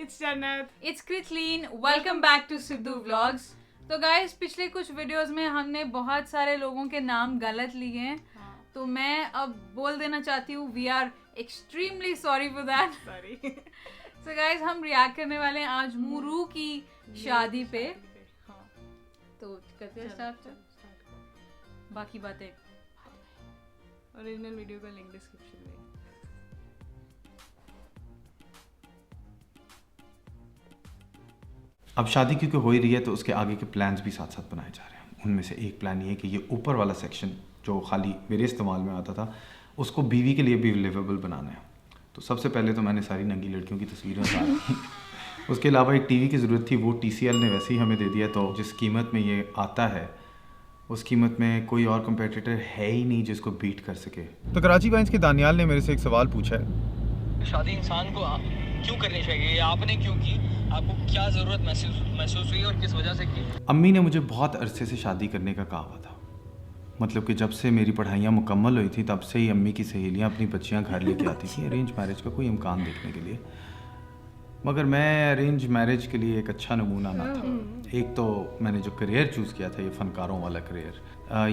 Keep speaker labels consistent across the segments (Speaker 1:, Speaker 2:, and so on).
Speaker 1: It's Jannat.
Speaker 2: It's Kritleen. Welcome back to Sidhu Vlogs. तो guys पिछले कुछ videos में हमने बहुत सारे लोगों के नाम गलत लिए हैं, तो मैं अब बोल देना चाहती हूँ we are extremely sorry for that.
Speaker 1: Sorry.
Speaker 2: So guys हम रिएक्ट करने वाले हैं आज मुरू की शादी पे. तो करते हैं स्टार्ट. बाकी बातें
Speaker 1: ओरिजिनल वीडियो का लिंक डिस्क्रिप्शन में.
Speaker 3: अब शादी क्योंकि हो ही रही है तो उसके आगे के प्लान्स भी साथ साथ बनाए जा रहे हैं. उनमें से एक प्लान ये है कि ये ऊपर वाला सेक्शन जो खाली मेरे इस्तेमाल में आता था उसको बीवी के लिए भी लिवेबल बनाना है. तो सबसे पहले तो मैंने सारी नंगी लड़कियों की तस्वीरें उतारी. उसके अलावा एक टीवी की ज़रूरत थी, वो TCL ने वैसे ही हमें दे दिया. तो जिस कीमत में ये आता है उस कीमत में कोई और कंपेटिटर है ही नहीं जिसको बीट कर सके. तो कराची बाइंस के दानियाल ने मेरे से एक सवाल पूछा है,
Speaker 4: शादी इंसान को क्यों करनी चाहिए, आपने क्यों की, आपको क्या ज़रूरत महसूस हुई और किस वजह से की?
Speaker 3: अम्मी ने मुझे बहुत अरसे से शादी करने का कहा हुआ था. मतलब कि जब से मेरी पढ़ाइयाँ मुकम्मल हुई थी तब से ही अम्मी की सहेलियाँ अपनी बच्चियाँ घर लेके आती थी अरेंज मैरिज का कोई इम्कान देखने के लिए. मगर मैं अरेंज मैरिज के लिए एक अच्छा नमूना ना था. एक तो मैंने जो करियर चूज़ किया था ये फ़नकारों वाला करियर,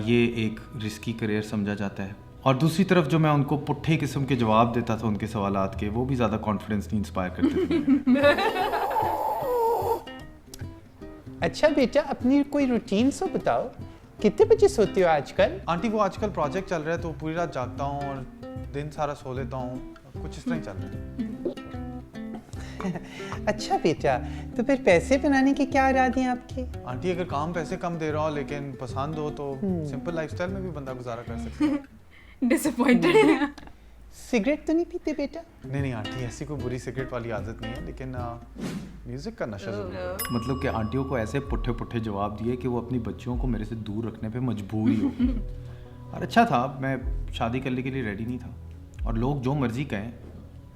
Speaker 3: ये एक रिस्की करियर समझा जाता है. और दूसरी तरफ जो मैं उनको पुट्ठे किस्म के जवाब देता था उनके सवालात के, वो भी ज़्यादा कॉन्फिडेंस नहीं इंस्पायर करते थे.
Speaker 5: अच्छा बेटा, अपनी कोई रूटीन सो बताओ, कितने बजे सोते हो आजकल?
Speaker 3: आंटी वो आजकल प्रोजेक्ट चल रहा है तो पूरी रात जागता हूँ और दिन सारा सो लेता हूँ. कुछ इस तरह ही चल रहा है.
Speaker 5: अच्छा बेटा, तो फिर पैसे बनाने के क्या इरादे हैं आपके?
Speaker 3: आंटी अगर काम पैसे कम दे रहा हो लेकिन पसंद हो तो सिंपल लाइफस्टाइल में भी बंदा गुजारा कर सकता है.
Speaker 2: डिसअपॉइंटेड.
Speaker 5: सिगरेट तो नहीं पीते बेटा?
Speaker 3: नहीं आंटी, ऐसी कोई बुरी सिगरेट वाली आदत नहीं है, लेकिन म्यूजिक का नशा जरूर है. मतलब कि आंटियों को ऐसे पुट्ठे जवाब दिए कि वो अपनी बच्चियों को मेरे से दूर रखने पे मजबूर ही हो गई. और अच्छा था, मैं शादी करने के लिए रेडी नहीं था. और लोग जो मर्जी कहें,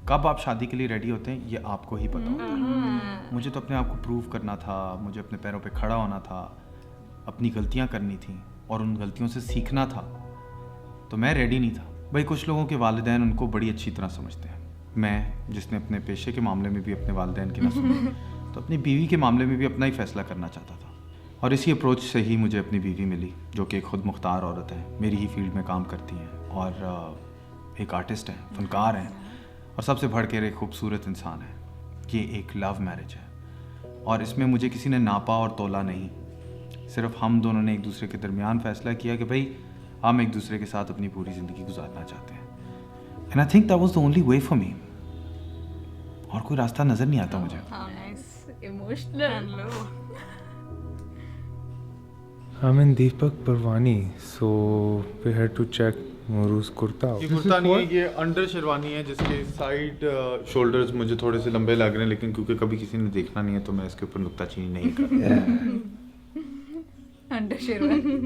Speaker 3: कब आप शादी के लिए रेडी होते हैं ये आपको ही पता होता. मुझे तो अपने आप को प्रूव करना था, मुझे अपने पैरों पे खड़ा होना था, अपनी गलतियां करनी थी और उन गलतियों से सीखना था. तो मैं रेडी नहीं था. भाई कुछ लोगों के वालिदैन उनको बड़ी अच्छी तरह समझते हैं. मैं जिसने अपने पेशे के मामले में भी अपने वालिदैन की ना सुनी, तो अपनी बीवी के मामले में भी अपना ही फैसला करना चाहता था. और इसी अप्रोच से ही मुझे अपनी बीवी मिली जो कि एक खुद मुख्तार औरत है, मेरी ही फील्ड में काम करती हैं और एक आर्टिस्ट हैं, फनकार हैं और सबसे बढ़ के एक खूबसूरत इंसान है. ये एक लव मैरिज है और इसमें मुझे किसी ने नापा और तोला नहीं. सिर्फ हम दोनों ने एक दूसरे के दरमियान फैसला किया कि भाई हम एक दूसरे के साथ अपनी पूरी ज़िंदगी गुजारना चाहते हैं. And I think that was the only way for me. और कोई रास्ता नज़र नहीं आता मुझे.
Speaker 2: Emotional.
Speaker 6: I'm in Deepak Parwani, so we had to check Muru's kurta.
Speaker 3: ये कुर्ता नहीं है, ये अंडर शेरवानी है जिसके साइड शोल्डर्स मुझे थोड़े से लंबे लग रहे हैं, लेकिन क्योंकि कभी किसी ने देखना नहीं है तो मैं इसके ऊपर नुक्ताचीनी नहीं कर रहा.
Speaker 2: अंडर शेरवानी.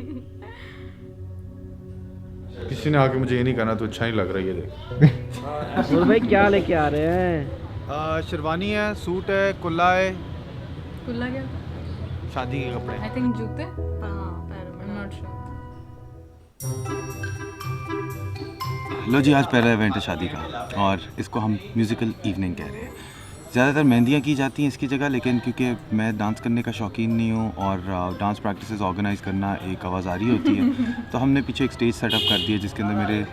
Speaker 3: किसी ने आके मुझे ये नहीं कहना तो अच्छा ही लग रहा है. ये देख
Speaker 4: और भाई क्या लेके आ रहे हैं?
Speaker 3: शेरवानी है, सूट है, कुल्ला है.
Speaker 2: कुल्ला क्या?
Speaker 3: शादी के कपड़े.
Speaker 2: आई थिंक जूते. हाँ, पैरों में. Not sure.
Speaker 3: लो जी, आज पहला इवेंट है शादी का और इसको हम म्यूज़िकल इवनिंग कह रहे हैं. ज़्यादातर मेहंदियाँ की जाती हैं इसकी जगह, लेकिन क्योंकि मैं डांस करने का शौकीन नहीं हूँ और डांस प्रैक्टिसेस ऑर्गेनाइज़ करना एक आवाज़ारी होती है, तो हमने पीछे एक स्टेज सेटअप कर दिया जिसके अंदर मेरे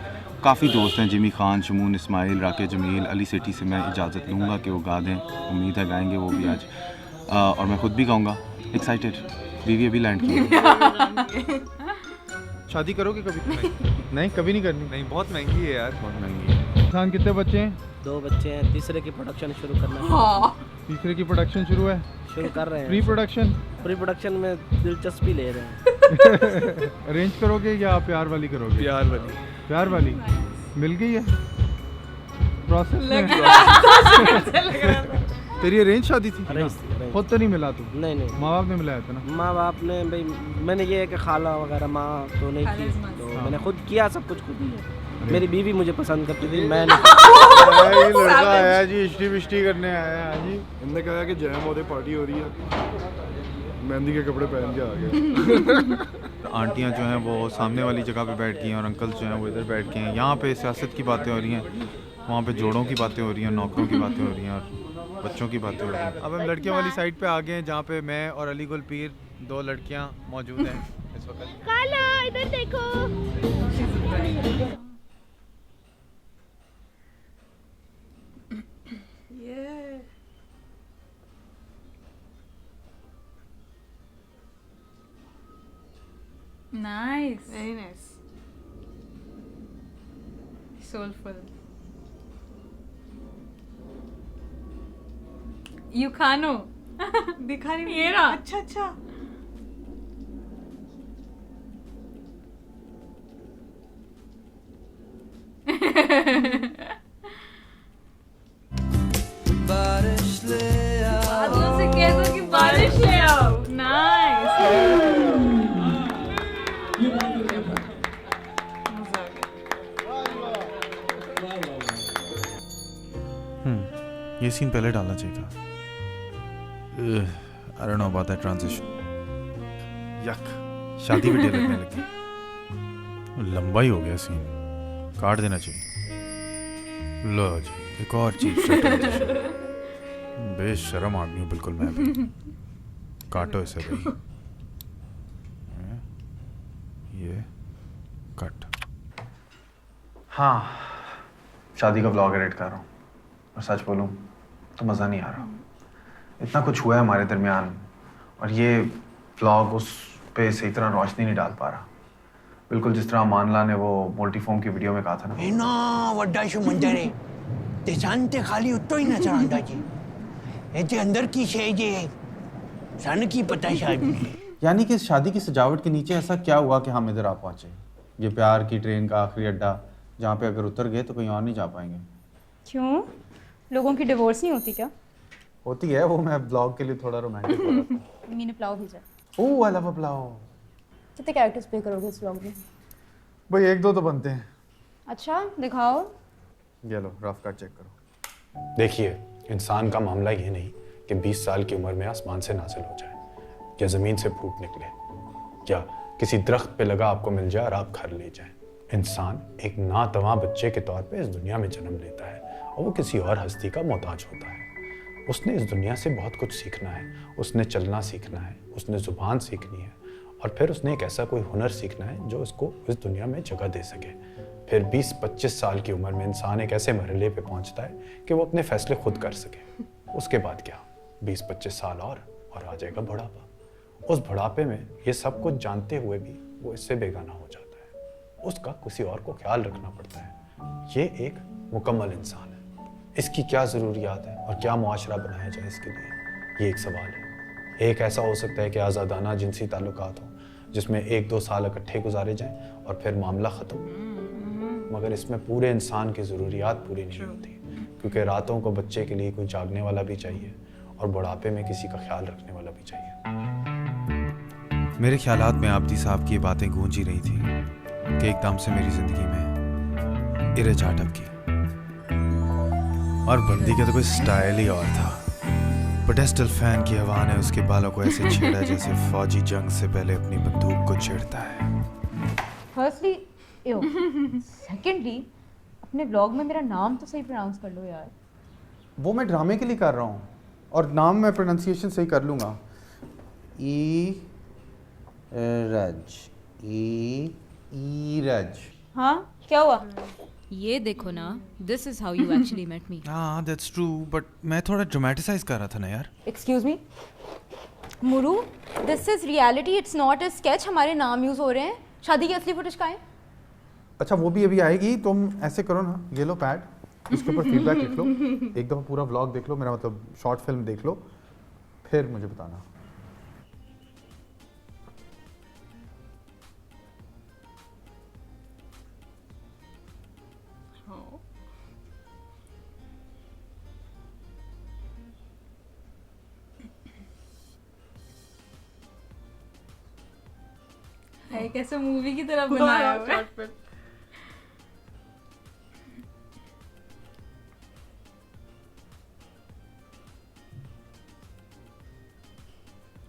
Speaker 3: काफ़ी दोस्त हैं. जिमी खान, शमून इस्माइल, राके जमील, अली सिटी से मैं इजाज़त लूँगा कि वो गा दें. उम्मीद है गाएंगे वो भी आज, और मैं ख़ुद भी गाऊँगा. एक्साइटेड. बीवी अभी लैंड की. शादी करोगे कभी? नहीं कभी नहीं करनी. नहीं, बहुत महंगी है यार, बहुत महंगी है. इंसान कितने बच्चे हैं?
Speaker 4: 2 बच्चे हैं, तीसरे की प्रोडक्शन शुरू करना है.
Speaker 2: हाँ.
Speaker 3: तीसरे की प्रोडक्शन शुरू है.
Speaker 4: शुरू कर रहे हैं.
Speaker 3: प्री
Speaker 4: प्रोडक्शन में दिलचस्पी ले रहे हैं.
Speaker 3: अरेंज करोगे या प्यार वाली करोगे? प्यार वाली मिल गई है. प्रोसेस में. तेरी अरेंज शादी थी? खुद तो नहीं मिला तू?
Speaker 4: नहीं.
Speaker 3: माँ बाप ने मिलाया था ना?
Speaker 4: माँ बाप ने भाई, मैंने ये है कि खाला वगैरह माँ तो नहीं की, तो मैंने खुद किया, सब कुछ खुद ही है. मेरी बीवी मुझे पसंद करती थी, मैं
Speaker 3: नहीं. लड़का आया जी, इष्टी बिष्टी करने आया है जी.
Speaker 6: इनने कहा कि जय मोदी पार्टी हो रही है, मेहंदी के कपड़े पहन के आ गए.
Speaker 3: आंटियाँ जो हैं वो सामने वाली जगह पे बैठ गई हैं और अंकल जो हैं वो इधर बैठ गए हैं. यहाँ पे सियासत की बातें हो रही हैं, वहाँ पे जोड़ों की बातें हो रही हैं, नौकरों की बातें हो रही हैं. और बच्चों की बातें हो रही हैं। अब हम लड़कियों वाली साइड पे आ गए हैं जहाँ पे मैं और अली गुल पीर 2 लड़कियाँ मौजूद हैं इस वक्त।
Speaker 1: काला इधर देखो।
Speaker 2: Yeah. Nice.
Speaker 1: Very nice.
Speaker 2: Soulful. You खानो
Speaker 1: दिखा नहीं
Speaker 2: ये रहा।
Speaker 1: अच्छा अच्छा।
Speaker 2: बादलों से कह दो कि बारिश ले आओ। Nice. मजा आ गया।
Speaker 3: ये सीन पहले डालना चाहिए था। I don't know about that transition. Yuck. शादी वीडियो लगने लगी। लंबा ही हो गया सीन, काट देना चाहिए। लो जी एक और चीज। बेशरम आदमी हूँ बिल्कुल मैं भी। काटो इसे भाई। ये कट। हाँ, शादी का व्लॉग एडिट कर रहा हूँ और सच बोलूँ तो मज़ा नहीं आ रहा। इतना कुछ हुआ है हमारे दरमियान और ये व्लॉग उस पे सही तरह रोशनी नहीं डाल पा रहा। बिल्कुल जिस तरह मानला ने वो मोल्टीफॉर्म की वीडियो में कहा था ना।
Speaker 7: एना वड्डा शो मंजर है ते जानते खाली उतो ही नजर आंदा जी एते अंदर की शे जे सन की पता शायद।
Speaker 3: यानी कि इस शादी की सजावट के नीचे ऐसा क्या हुआ कि हम इधर आ पहुंचे? ये प्यार की ट्रेन का आखिरी अड्डा जहाँ पे अगर उतर गए तो कहीं और नहीं जा पाएंगे।
Speaker 8: क्यों? लोगों की डिवोर्स नहीं होती क्या?
Speaker 3: होती है, वो मैं ब्लॉग के लिए थोड़ा रोमांटिक हो रहा था।
Speaker 8: मैंने पुलाव भेजा।
Speaker 3: ओह आई लव अ पुलाव।
Speaker 8: कितने कैरेक्टर्स प्ले करोगे इस व्लॉग में?
Speaker 3: भाई 1-2 तो बनते हैं।
Speaker 8: अच्छा दिखाओ।
Speaker 3: ये लो रफ कट चेक करो।
Speaker 9: देखिए, इंसान का मामला ये नहीं कि 20 साल की उम्र में आसमान से नाजिल हो जाए या ज़मीन से फूट निकले या किसी दरख्त पे लगा आपको मिल जाए और आप घर ले जाए। इंसान एक नातवां बच्चे के तौर पे इस दुनिया में जन्म लेता है और वो किसी और हस्ती का मोहताज होता है। उसने इस दुनिया से बहुत कुछ सीखना है, उसने चलना सीखना है, उसने ज़ुबान सीखनी है और फिर उसने एक ऐसा कोई हुनर सीखना है जो उसको इस दुनिया में जगह दे सके। फिर 20-25 साल की उम्र में इंसान एक ऐसे मरहले पे पहुंचता है कि वो अपने फैसले खुद कर सके। उसके बाद क्या, 20-25 साल और आ जाएगा बुढ़ापा। उस बुढ़ापे में ये सब कुछ जानते हुए भी वो इससे बेगाना हो जाता है। उसका किसी और को ख्याल रखना पड़ता है। ये एक मुकम्मल इंसान है। इसकी क्या ज़रूरियात है और क्या मुआशरा बनाया जाए इसके लिए, ये एक सवाल है। एक ऐसा हो सकता है कि आज़ादाना जिनसी ताल्लुकात हों जिसमें 1-2 साल इकट्ठे गुजारे जाएं और फिर मामला ख़त्म। मगर इसमें पूरे इंसान की ज़रूरियात पूरी नहीं होती, क्योंकि रातों को बच्चे के लिए कोई जागने वाला भी चाहिए और बुढ़ापे में किसी का ख्याल रखने वाला भी चाहिए।
Speaker 3: मेरे ख्यालात में आबदी साहब की ये बातें गूंज ही रही थी कि एकदम से मेरी ज़िंदगी में इरेजा टपकी और बंदी का तो कोई स्टाइल ही और था। पेडेस्टल फैन की हवा ने उसके बालों को ऐसे छेड़ा जैसे फौजी जंग से पहले अपनी बंदूक को छेड़ता है।
Speaker 8: फर्स्टली सेकेंडली अपने व्लॉग में मेरा नाम तो सही प्रोनाउंस कर लो यार।
Speaker 3: वो मैं ड्रामे के लिए कर रहा हूँ और नाम मैं प्रोनाउंसिएशन सही कर लूँगा। ईरज।
Speaker 8: हाँ क्या हुआ?
Speaker 10: ये देखो ना, this is how you actually met me.
Speaker 3: हाँ दैट्स ट्रू, बट मैं थोड़ा ड्रामेटिसाइज कर रहा था ना यार।
Speaker 8: Excuse me Muru, this is reality, it's not a sketch. हमारे नाम यूज हो रहे हैं। शादी की असली फुटेज कहाँ है?
Speaker 3: अच्छा वो भी अभी आएगी। तुम ऐसे करो ना, ये लो पैड, इसके ऊपर फीडबैक लिख लो, एक दफ़ा पूरा व्लॉग देख लो, मेरा मतलब शॉर्ट फिल्म देख लो, फिर मुझे बताना।
Speaker 2: है कैसे मूवी की तरह बनाया हुआ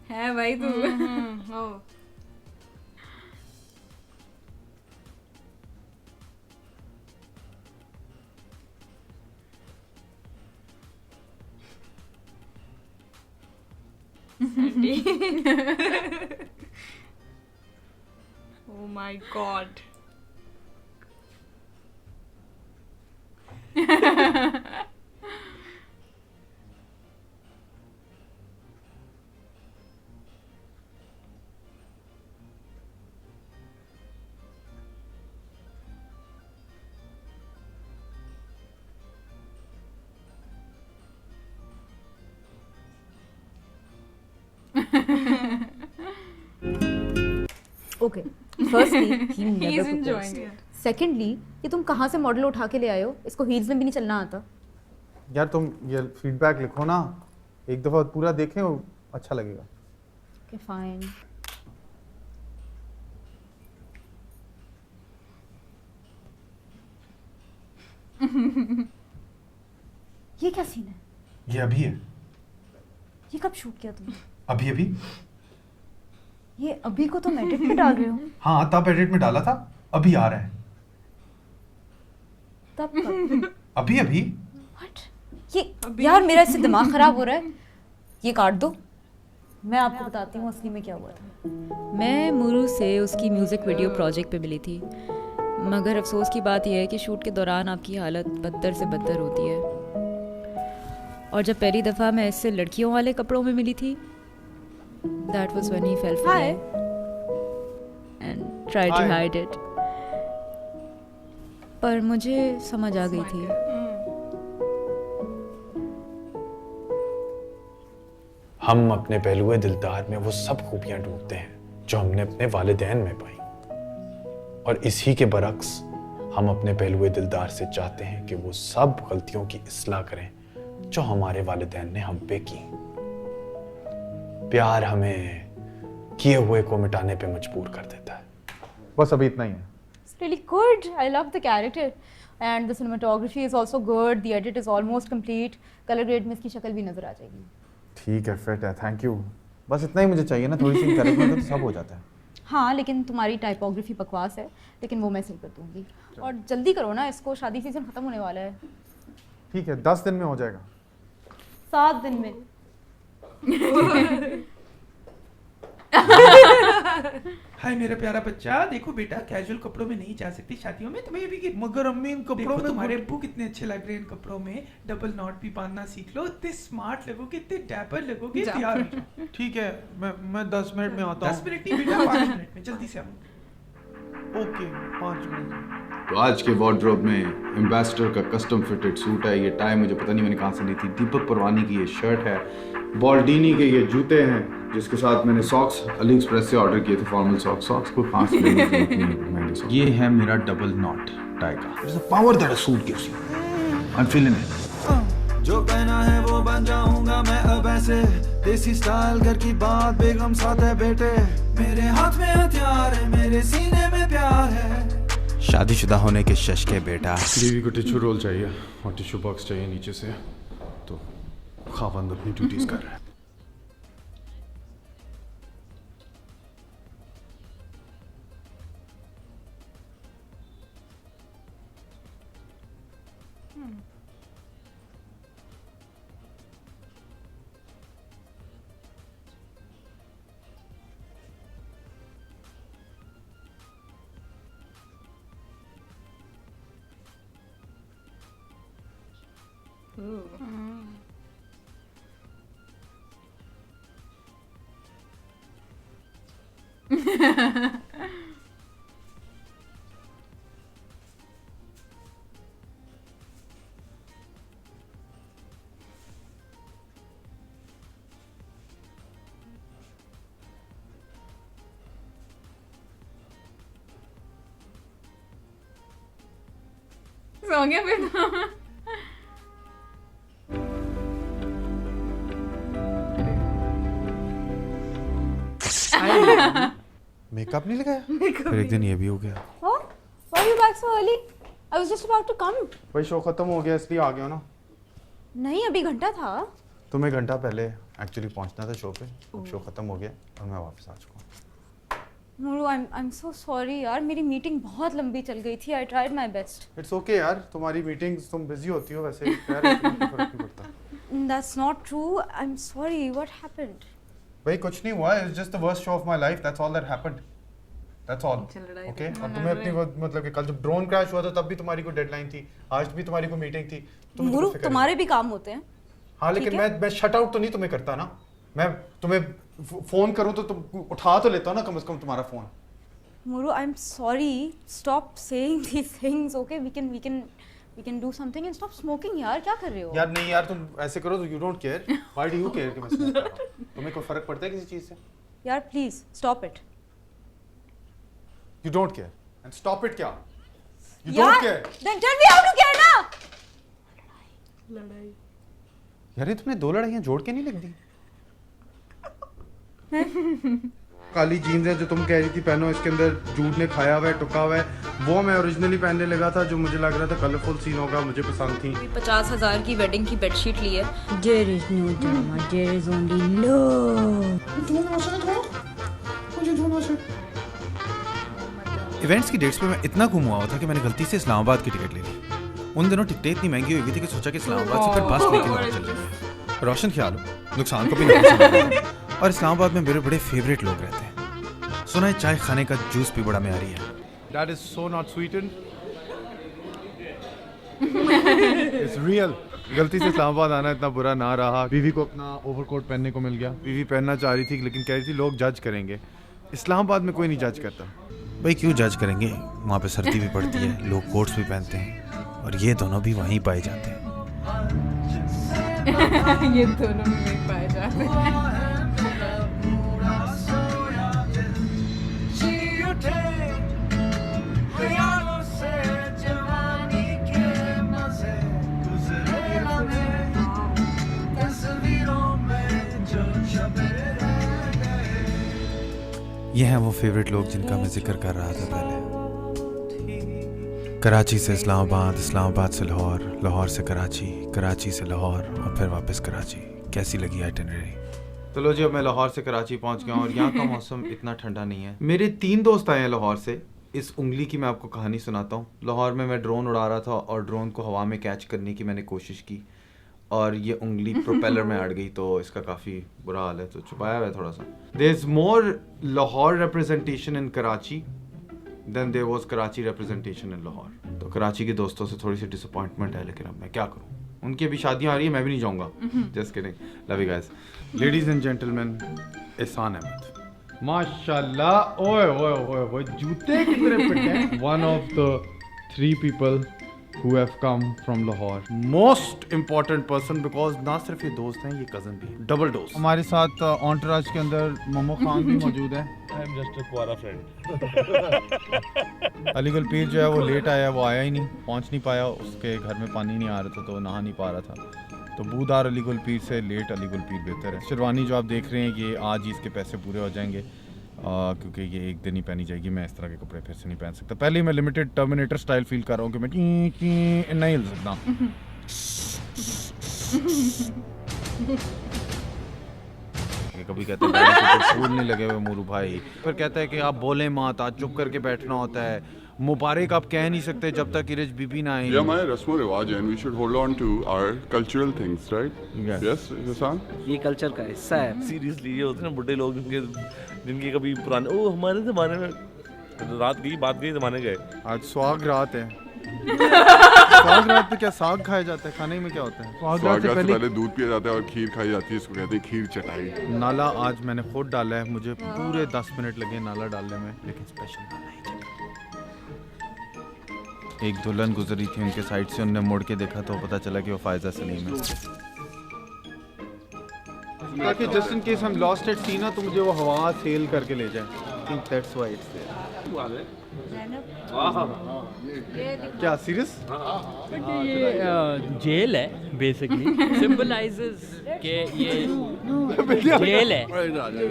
Speaker 2: है भाई तू।
Speaker 1: Oh my god.
Speaker 8: Okay firstly he
Speaker 2: He
Speaker 8: never
Speaker 2: is enjoying
Speaker 8: proposed.
Speaker 2: it.
Speaker 8: Secondly ये तुम कहाँ से मॉडल उठा के ले आए हो? इसको हील्स में भी नहीं चलना आता.
Speaker 3: यार तुम ये फीडबैक लिखो ना, एक दफ़ा पूरा देखें, वो अच्छा लगेगा.
Speaker 8: Okay fine. ये क्या सीन है?
Speaker 3: ये अभी है,
Speaker 8: ये कब शूट किया तुमने?
Speaker 3: अभी अभी.
Speaker 8: ये अभी को तुम एडिट में डाल रहे हो?
Speaker 3: हाँ तब एडिट में डाला था, अभी आ रहा है.
Speaker 8: तब कब?
Speaker 3: अभी अभी.
Speaker 8: What? ये यार मेरा इससे दिमाग खराब हो रहा है. ये काट दो, मैं आपको बताती हूँ असली में क्या हुआ था.
Speaker 10: मैं मुरू से उसकी म्यूज़िक वीडियो प्रोजेक्ट पे मिली थी, मगर अफसोस की बात यह है कि शूट के दौरान आपकी हालत बदतर से बदतर होती है. और जब पहली दफ़ा मैं इससे लड़कियों वाले कपड़ों में मिली थी, that was when he fell for
Speaker 8: Hi.
Speaker 10: me and tried to
Speaker 3: Hi.
Speaker 10: hide it. पर मुझे समझ आ गई थी.
Speaker 9: हम अपने पहलुए दिलदार में वो सब खूबियां ढूंढते हैं जो हमने अपने वालिदैन में पाई, और इसी के बरक्स हम अपने पहलुए दिलदार से चाहते हैं कि वो सब गलतियों की इस्लाह करें जो हमारे वालिदैन ने हम पे की. प्यार हमें किए हुए को मिटाने पे मजबूर कर देता है.
Speaker 3: बस अभी इतना ही है.
Speaker 8: It's really good. I love the character and the cinematography is also good. The edit is almost complete. Color grade में इसकी शक्ल भी नजर आ जाएगी.
Speaker 3: ठीक है, फिट है, थैंक यू. बस इतना ही मुझे चाहिए ना, थोड़ी सी करेक्ट तो सब हो जाता है.
Speaker 8: हाँ लेकिन तुम्हारी टाइपोग्राफी बकवास है, लेकिन वो मैं सही कर दूंगी. और जल्दी करो ना, इसको शादी सीजन खत्म होने वाला है.
Speaker 3: ठीक है, 10 दिन में हो जाएगा.
Speaker 8: 7 दिन में.
Speaker 11: हाय मेरा प्यारा बच्चा, देखो बेटा कैजुअल कपड़ों में नहीं जा सकती शादियों में, तुम्हें भी
Speaker 3: मगर अम्मी इन कपड़ों में
Speaker 11: तुम्हारे अब्बू कितने अच्छे लग रहे हैं इन कपड़ों में. डबल नॉट भी बांधना सीख लो, इतने स्मार्ट लगोगे, इतने डैपर लगोगे. तैयार हो जाओ.
Speaker 3: ठीक है, मैं 10 मिनट में आता
Speaker 11: 10 मिनट नहीं बेटा, 5 मिनट में जल्दी से आओ.
Speaker 3: Okay, 5 minute.
Speaker 12: तो आज के वार्डरोब में एम्बेसडर का कस्टम फिटेड सूट है, ये टाई मुझे पता नहीं मैंने कहाँ से ली थी, दीपक परवानी की ये शर्ट है, बॉल्डीनी के ये जूते हैं, जिसके साथ मैंने सॉक्स अली एक्सप्रेस से ऑर्डर किए थे, फॉर्मल सॉक्स को खास महंगे सॉक्स. ये है मेरा डबल नॉट टाई का. There's a power that a suit gives you. I'm feeling it.
Speaker 13: जो पहना है वो बन जाऊंगा मैं अब ऐसे, देसी स्टाइल घर की बात बेगम साथ है बेटे, मेरे हाथ में हथियार है, मेरे सीने में प्यार है.
Speaker 3: शादीशुदा होने के शश के बेटा. बीवी को टिश्यू रोल चाहिए और टिश्यू बॉक्स चाहिए नीचे से, तो खावंद अपनी ड्यूटीज कर रहा है.
Speaker 2: सो गया बेटा.
Speaker 3: मेकअप नहीं लगाया, फिर एक दिन ये भी हो गया.
Speaker 8: Oh, why are you back so early? I was just about to come.
Speaker 3: भाई शो खत्म हो गया इसलिए आ गया ना.
Speaker 8: नहीं अभी घंटा था.
Speaker 3: तुम्हें घंटा पहले एक्चुअली पहुंचना था शो पे, शो खत्म हो गया और मैं वापस आ चुका हूँ.
Speaker 8: मुरू, I'm so sorry यार, मेरी मीटिंग बहुत लंबी चल गई थी. I tried my best.
Speaker 3: It's okay यार, तुम्हारी मीटिंग्स तुम बिजी होती हो वैसे, यार फर्क नहीं पड़ता.
Speaker 8: That's not true. I'm sorry. What happened?
Speaker 12: भाई कुछ नहीं हुआ, it's just the worst show off my life, that's all that happened, that's all. Okay, और तुम्हें अपनी मतलब कि कल जब ड्रोन क्रैश हुआ था तब भी तुम्हारी कोई डेडलाइन थी, आज भी तुम्हारी कोई मीटिंग थी,
Speaker 14: तुम्हारे भी काम होते हैं।
Speaker 12: हाँ लेकिन मैं शट आउट तो नहीं तुम्हें करता ना, मैं तुम्हें फोन करूं तो तुम उठा तो लेता हो ना कम से कम तुम्हारा phone.
Speaker 14: Muru, I'm sorry. Stop saying these things. Okay, we can do something and stop smoking. यार क्या कर रहे हो?
Speaker 12: यार नहीं यार, तुम ऐसे करो तो you don't care. Why do you care कि मैं smoke कर रहा हूं? तुम्हें कोई फर्क पड़ता है किसी चीज से?
Speaker 14: यार please stop it.
Speaker 12: You don't care. And stop it क्या? You
Speaker 14: यार,
Speaker 12: don't care.
Speaker 14: Then tell me how to care ना.
Speaker 1: लड़ाई।
Speaker 12: यार ये तुमने 2 लड़ाइयाँ जोड़ के नहीं लिख दी? काली जीन्स है जो तुम कह रही थी पहनो, इसके अंदर जूट ने खाया हुआ है, टुका हुआ है, वो मैं ओरिजिनली पहनने लगा था जो मुझे लग रहा था कलरफुल सीन होगा, मुझे पसंद थी।
Speaker 10: 50,000 की वेडिंग की बेडशीट ली है।
Speaker 14: There is no drama, there is only love.
Speaker 3: Events की डेट्स पे मैं इतना गुम हुआ था कि मैंने गलती से इस्लामाबाद की टिकट ले ली। उन दिनों टिकटें इतनी महंगी हुई थी कि सोचा कि इस्लामाबाद से फिर बस लेके वहाँ चल जाए। रोशन ख्याल हो, नुकसान को भी नहीं। और इस्लामाबाद में मेरे बड़े फेवरेट लोग रहते हैं। सुना है चाय खाने का जूस भी बड़ा म्यारी है।
Speaker 12: That is so not sweetened. It's real. गलती से इस्लामाबाद आना इतना बुरा ना रहा। बीवी को अपना ओवरकोट पहनने को मिल गया। बीवी पहनना चाह रही थी लेकिन कह रही थी लोग जज करेंगे। इस्लामाबाद में कोई नहीं जज करता।
Speaker 3: भाई क्यों जज करेंगे, वहाँ पे सर्दी भी पड़ती है, लोग कोट्स भी पहनते हैं और ये दोनों भी वहीं पाए जाते हैं।
Speaker 2: ये दोनों भी वहीं पाए जाते हैं।
Speaker 3: ये हैं वो फेवरेट लोग जिनका मैं जिक्र कर रहा था पहले। कराची से इस्लामाबाद, इस्लामाबाद से लाहौर, लाहौर से कराची, कराची से लाहौर और फिर वापस कराची। कैसी लगी आइटिनरी?
Speaker 12: तो लो जी, अब मैं लाहौर से कराची पहुंच गया हूं और यहाँ का मौसम इतना ठंडा नहीं है। मेरे 3 दोस्त आए हैं लाहौर से। इस उंगली की मैं आपको कहानी सुनाता हूँ। लाहौर में मैं ड्रोन उड़ा रहा था और ड्रोन को हवा में कैच करने की मैंने कोशिश की और ये उंगली प्रोपेलर में अड़ गई, तो इसका काफ़ी बुरा हाल है, तो छुपाया हुआ है थोड़ा सा। There is more Lahore representation in Karachi than there was Karachi representation in Lahore. तो कराची के दोस्तों से थोड़ी सी डिसअपॉइंटमेंट है, लेकिन अब मैं क्या करूँ, उनकी अभी शादियाँ आ रही है, मैं भी नहीं जाऊँगा। Just kidding, love you guys. Ladies and gentleman, एहसान अहमद। माशाल्लाह, ओए ओए ओए ओए, जूते कितने फिट हैं। One of the 3 people who have come from Lahore. Most important person because ना सिर्फ ये दोस्त हैं, ये कज़न भी है, डबल डोज। हमारे साथ ऑन्टराज के अंदर मोमो खान भी मौजूद है।
Speaker 15: I am just a कुआरा friend.
Speaker 12: Illegal पीर जो है वो लेट आया, वो आया ही नहीं, पहुंच नहीं पाया, उसके घर में पानी नहीं आ रहा था तो नहा नहीं पा रहा था। तो बूदार अलीगल पीर से लेट अलीगल पीर बेहतर है। शेरवानी जो आप देख रहे हैं ये आज ही इसके पैसे पूरे हो जाएंगे क्योंकि ये एक दिन ही पहनी जाएगी। मैं इस तरह के कपड़े फिर से नहीं पहन सकता। पहले ही मैं लिमिटेड टर्मिनेटर स्टाइल फील कर रहा हूँ कि मैं नहीं हिल सकता। कभी कहते हैं फूल नहीं लगे हुए मूरू भाई, फिर कहता है कि आप बोले मत, आज चुप करके बैठना होता है। मुबारक आप कह नहीं सकते जब तक इरज बीबी ना आए।
Speaker 6: ये हमारे रस्म रिवाज है, we should hold on to our cultural things, right? Yes Hasan,
Speaker 4: ये कल्चर का हिस्सा है।
Speaker 15: सीरियसली ये होते हैं ना बुड्ढे लोग जिनके कभी पुराने, ओ हमारे ज़माने में रात गई बात गई, ज़माने गए।
Speaker 12: आज सुहाग रात है। सुहाग रात पे क्या साग खाया जाता है? खाने में क्या होता है?
Speaker 6: सुहाग रात से पहले दूध पिया जाता है और खीर खाई जाती है, इसको कहते हैं खीर चटाई।
Speaker 12: नाला आज मैंने खुद डाला है, मुझे पूरे 10 मिनट लगे नाला डालने में, लेकिन स्पेशल नाला ही चला। एक दुल्हन गुजरी थी उनके साइड से, उनने मुड़ के देखा तो पता चला कि वो फायजा सलीम है। ताकि जस्ट इन केस हम लॉस्ट एट सी ना तो मुझे वो हवा सेल करके ले जाए। I think that's why it's there. क्या सीरियस?
Speaker 16: ये जेल है बेसिकली, सिंबलाइजेस कि ये जेल है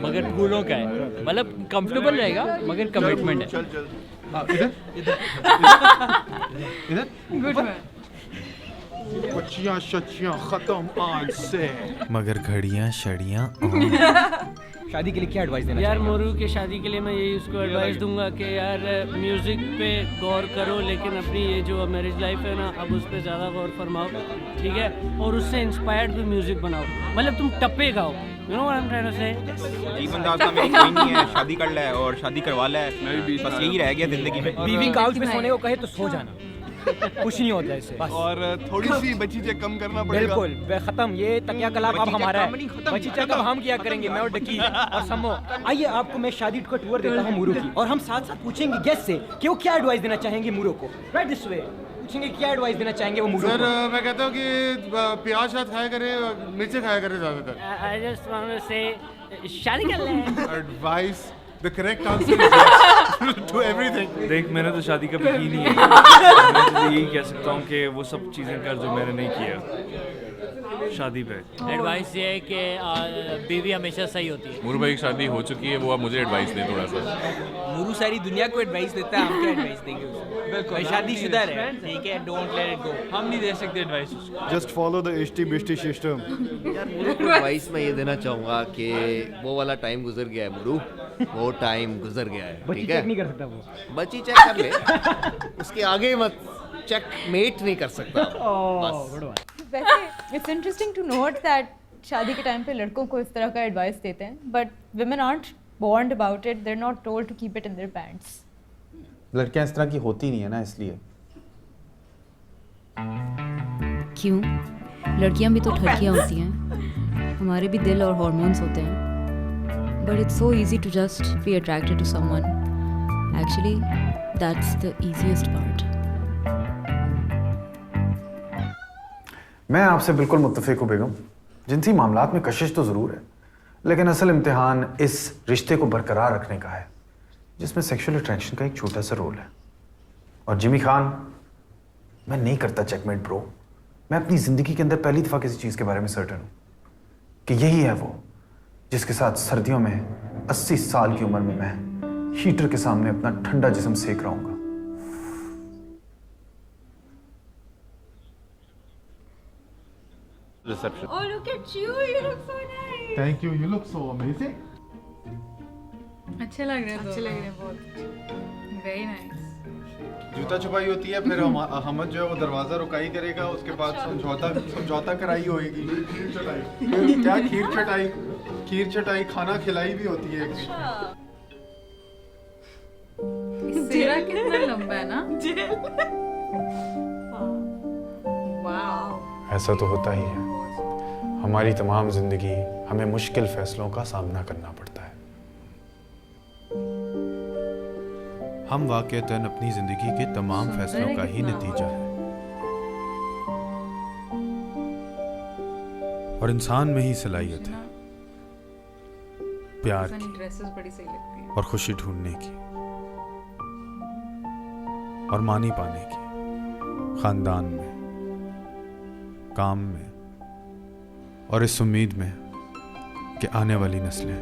Speaker 16: मगर फूलों का है, मतलब कंफर्टेबल रहेगा मगर कमिटमेंट है।
Speaker 12: इधर इधर गुड मैन। बच्चियां शच्चियां खत्म आज से,
Speaker 3: मगर घड़ियां शड़ियां
Speaker 17: शादी के लिए क्या एडवाइस देना
Speaker 18: यार मोरू के शादी के लिए मैं यही उसको एडवाइस दूंगा कि यार म्यूज़िक पे गौर करो, लेकिन अपनी ये जो मैरिज लाइफ है ना, अब उस पर ज़्यादा गौर फरमाओ, ठीक है? और उससे इंस्पायर्ड भी म्यूज़िक बनाओ, मतलब तुम टप्पे गाओ, you know what I am trying to say.
Speaker 19: जीवन दाता मेरी कोई नहीं है, शादी कर ले और शादी करवा ले, बस यही रह गया जिंदगी में।
Speaker 17: बीवी काउच पे सोने को कहे तो सो जाना, कुछ नहीं होता इससे।
Speaker 6: और थोड़ी सी बची चेक कम करना पड़ेगा।
Speaker 17: बिल्कुल खत्म, ये तकिया कलाप अब हमारा है। बची चेक अब हम किया करेंगे, मैं और डकी और समो। आइए आपको मैं शादी का टूर देता हूँ मूरू की, और हम साथ साथ पूछेंगे गेस्ट से कि वो क्या एडवाइस देना चाहेंगे मूरू को। राइट दिस वे पूछेंगे क्या एडवाइस देना चाहेंगे वो मूरू को।
Speaker 6: सर मैं कहता हूँ कि प्याज शायद खाया करे, मिर्चे खाया करे ज़्यादातर।
Speaker 18: आई जस्ट वांट टू से शादी कर ले।
Speaker 6: Advice The correct answer is yes to everything.
Speaker 20: देख मैंने तो शादी कभी की नहीं है, मैं तो यही कह सकता हूँ कि वो सब चीज़ें कर जो मैंने नहीं किया शादी पे।
Speaker 16: एडवाइस ये है कि बीवी हमेशा सही होती है।
Speaker 21: मूरू भाई की शादी हो चुकी है, वो आप मुझे एडवाइस दें थोड़ा सा।
Speaker 17: मूरू सारी दुनिया को एडवाइस देता है, हम क्या एडवाइस देंगे उसे? बिल्कुल शादीशुदा रहे, ठीक है, डोंट लेट इट गो। हम नहीं दे सकते एडवाइस उसको।
Speaker 6: Just follow the HT-BST system.
Speaker 22: यार मूरू को एडवाइस मैं ये देना चाहूँगा कि वो वाला टाइम गुजर गया है मूरू, वो टाइम गुजर गया है, ठीक है?
Speaker 17: नहीं कर सकता वो,
Speaker 22: बच्ची चेक कर ले, उसके आगे मत चेक मेट नहीं कर सकता बस।
Speaker 8: वैसे it's interesting to note that शादी के टाइम पे लड़कों को इस तरह का एडवाइस देते हैं, but women aren't warned about it, they're not told to keep it in their pants.
Speaker 3: लड़कियां इस तरह की होती नहीं है ना, इसलिए।
Speaker 10: क्यों? लड़कियां भी तो ठड़कियां होती हैं, हमारे भी दिल और हार्मोन्स होते हैं। But it's so easy to just be attracted to someone. Actually, that's the easiest part.
Speaker 3: मैं आपसे बिल्कुल मुत्तफिक हूँ बेगम। जिनसी मामलात में कशिश तो ज़रूर है, लेकिन असल इम्तिहान इस रिश्ते को बरकरार रखने का है, जिसमें सेक्सुअल अट्रैक्शन का एक छोटा सा रोल है। और जिमी खान, मैं नहीं करता चेकमेट ब्रो। मैं अपनी ज़िंदगी के अंदर पहली दफ़ा किसी चीज़ के बारे में सर्टेन हूँ कि यही है वो जिसके साथ सर्दियों में 80 साल की उम्र में मैं हीटर के सामने अपना ठंडा जिस्म सेक रहा हूँ।
Speaker 2: Reception. Oh, look at you! You look so nice.
Speaker 6: Thank you. You look so amazing.
Speaker 2: अच्छे लग रहे हैं, अच्छे लग रहे हैं बहुत। Very nice.
Speaker 12: जूता छुपाई होती है, फिर हमद जो है वो दरवाजा रुकाई करेगा, उसके बाद समझौता कराई होगी। खीर चटाई, क्या खीर चटाई खाना खिलाई भी होती है।
Speaker 2: सिरा कितना लंबा है ना? वाह।
Speaker 9: ऐसा तो होता ही है, हमारी तमाम जिंदगी हमें मुश्किल फैसलों का सामना करना पड़ता है।
Speaker 3: हम वाक़तन अपनी जिंदगी के तमाम फैसलों का ही नतीजा है, और इंसान में ही सलाहियत है प्यार की
Speaker 2: ड्रेसेस बड़ी सही लगती है
Speaker 3: और खुशी ढूंढने की और मानी पाने की, खानदान में, काम में, और इस उम्मीद में कि आने वाली नस्लें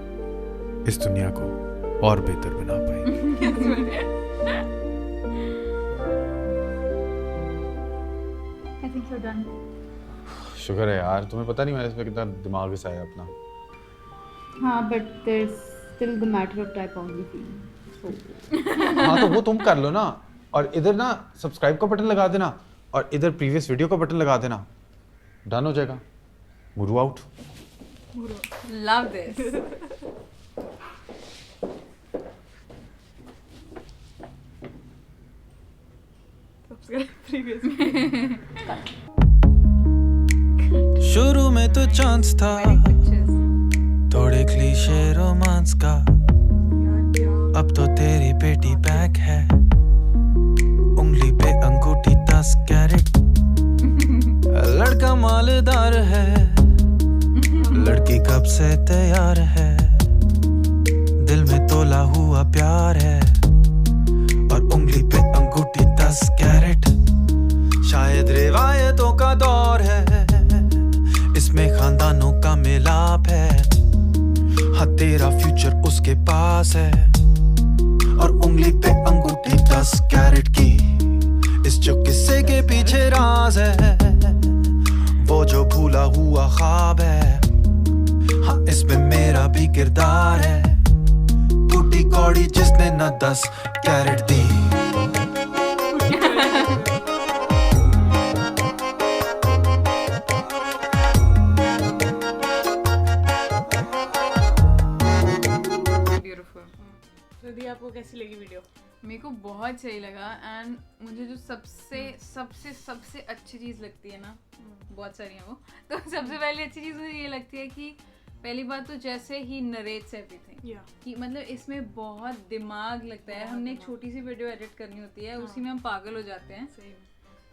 Speaker 3: इस दुनिया को और बेहतर बना पाएंगी।
Speaker 8: I think you're done.
Speaker 3: शुक्र है यार, तुम्हें पता नहीं मैंने इसमें कितना दिमाग घिसाया अपना।
Speaker 8: हाँ, but there's still the matter of typography.
Speaker 3: हाँ तो वो तुम कर लो ना, और इधर ना सब्सक्राइब का बटन लगा देना, और इधर प्रीवियस वीडियो का बटन लगा देना, डन हो जाएगा। मूरू आउट।
Speaker 2: Love this.
Speaker 13: शुरू में तो चांस था थोड़े क्लीशे रोमांस का, अब तो तेरी बेटी बैक है, उंगली पे अंगूठी 10 कैरेट, लड़का मालदार है, लड़की कब से तैयार है, दिल में तोला हुआ प्यार है, और उंगली पे अंगूठी 10 कैरेट। शायद रिवायतों का दौर है, इसमें खानदानों का मिलाप है, हाँ तेरा फ्यूचर उसके पास है, और उंगली पे अंगूठी 10 कैरेट की, इस जो किस्से के पीछे राज है, वो जो भूला हुआ ख्वाब है, हाँ इसमें मेरा भी किरदार बॉडी जिसने ना 10 कैरेट दी।
Speaker 1: सुधी आपको कैसी लगी वीडियो?
Speaker 2: मेरे को बहुत सही लगा एंड मुझे जो सबसे अच्छी चीज़ लगती है ना, बहुत सारी हैं वो, तो सबसे पहले अच्छी चीज़ मुझे ये लगती है कि पहली बात तो जैसे ही नरेट्स एवरीथिंग कि मतलब इसमें बहुत दिमाग लगता है। हमने एक छोटी सी वीडियो एडिट करनी होती है, उसी में हम पागल हो जाते हैं।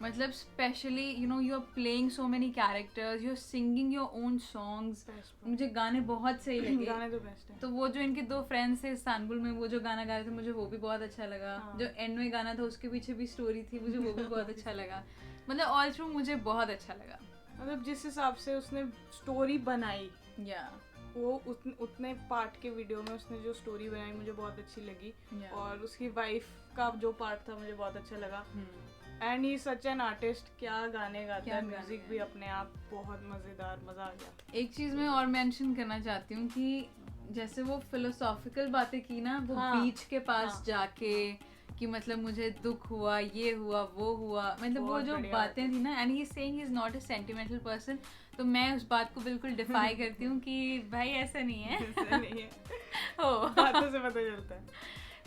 Speaker 2: मतलब specially you know you are playing so many characters, you are singing your own songs. मुझे गाने बहुत सही लगे।
Speaker 1: गाने तो बेस्ट है।
Speaker 2: तो वो जो इनके 2 फ्रेंड्स थे इस्तांबुल में, वो जो गाना गा रहे थे मुझे वो भी बहुत अच्छा लगा। जो एंड में गाना था उसके पीछे भी स्टोरी थी, मुझे वो भी बहुत अच्छा लगा। मतलब ऑल थ्रू मुझे बहुत अच्छा लगा।
Speaker 1: मतलब जिस हिसाब से उसने स्टोरी बनाई वो उतने पार्ट के वीडियो में उसने जो स्टोरी बनाई मुझे बहुत अच्छी लगी। और उसकी वाइफ का जो पार्ट था मुझे बहुत अच्छा लगा। And he such an artist, क्या गाने गाता है, म्यूजिक भी अपने आप बहुत मज़ेदार, मज़ा आ गया।
Speaker 2: एक चीज़ मैं और मेंशन करना चाहती हूँ कि जैसे वो फिलोसॉफिकल बातें की ना, वो बीच के पास जाके कि मतलब मुझे दुख हुआ, ये हुआ, वो हुआ, मतलब वो जो बातें थी ना, and he saying he is not a sentimental person. तो मैं उस बात को बिल्कुल डिफाई करती हूँ कि भाई ऐसा नहीं है,
Speaker 1: ऐसा नहीं है, बातों से पता चलता है।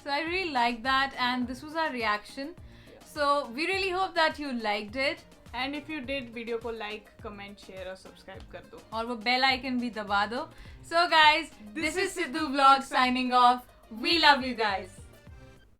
Speaker 2: So I really liked that and this was our reaction. So we really hope that you liked it.
Speaker 1: And if you did, video को लाइक, कमेंट, शेयर और सब्सक्राइब कर दो
Speaker 2: और वो बेल आइकन भी दबा दो। So guys, this is Sidhu Vlog signing off. We love you guys.